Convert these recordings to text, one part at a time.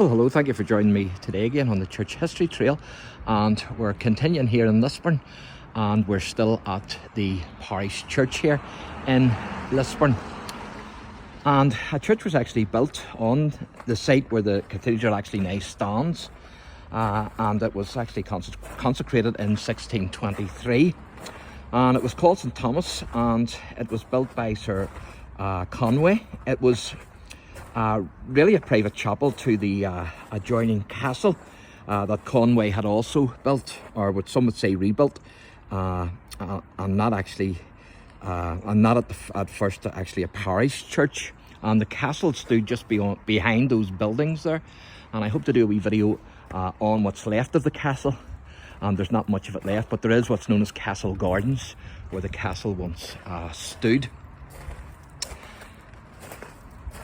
Well, hello, thank you for joining me today again on the Church History Trail, and we're continuing here in Lisburn, and we're still at the parish church here in Lisburn. And a church was actually built on the site where the cathedral actually now stands, and it was actually consecrated in 1623, and it was called St Thomas, and it was built by Sir Conway. It was really a private chapel to the adjoining castle that Conway had also built, or what some would say rebuilt, and not actually, and not at first actually a parish church. And the castle stood just behind those buildings there. And I hope to do a wee video on what's left of the castle. And there's not much of it left, but there is what's known as Castle Gardens, where the castle once stood.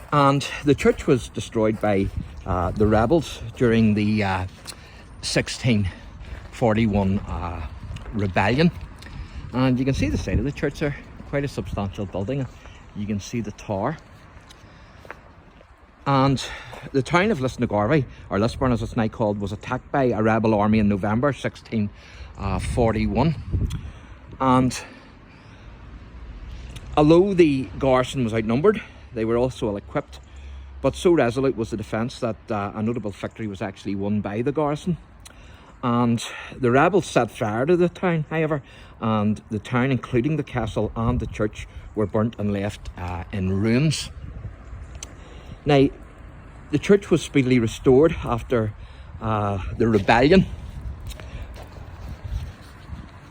And the church was destroyed by the rebels during the 1641 rebellion. And you can see the side of the church there, quite a substantial building. You can see the tower. And the town of Lisnagarvey, or Lisburn as it's now called, was attacked by a rebel army in November 1641. And although the garrison was outnumbered, they were also ill-equipped, but so resolute was the defence that a notable victory was actually won by the garrison. And the rebels set fire to the town, however, and the town, including the castle and the church, were burnt and left in ruins. Now, the church was speedily restored after the rebellion,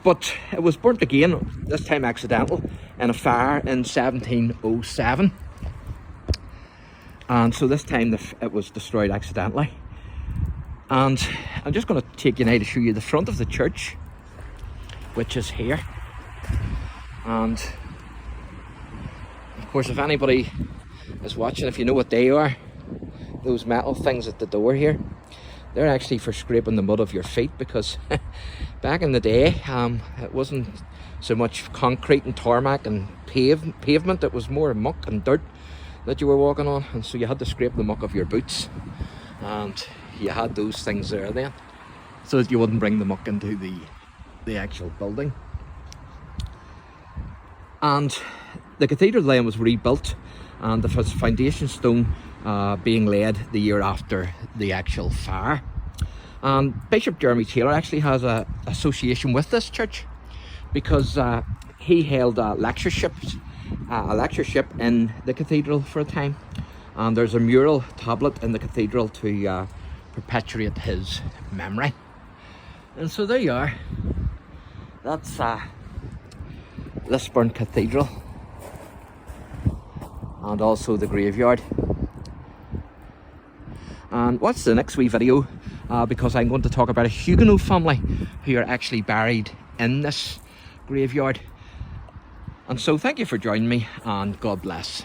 but it was burnt again, this time accidental, in a fire in 1707. And so this time it was destroyed accidentally. And I'm just going to take you now to show you the front of the church, which is here. And of course, if anybody is watching, if you know what they are, those metal things at the door here, they're actually for scraping the mud off your feet, because back in the day, it wasn't so much concrete and tarmac and pavement, it was more muck and dirt that you were walking on, and so you had to scrape the muck of your boots, and you had those things there then, so that you wouldn't bring the muck into the actual building. And the cathedral then was rebuilt, and the foundation stone being laid the year after the actual fire. And Bishop Jeremy Taylor actually has an association with this church, because he held a lectureship in the cathedral for a time, and there's a mural tablet in the cathedral to perpetuate his memory. And so there you are, that's LISBURN Cathedral, and also the graveyard. And watch the next wee video, because I'm going to talk about a Huguenot family who are actually buried in this graveyard. And so thank you for joining me, and God bless.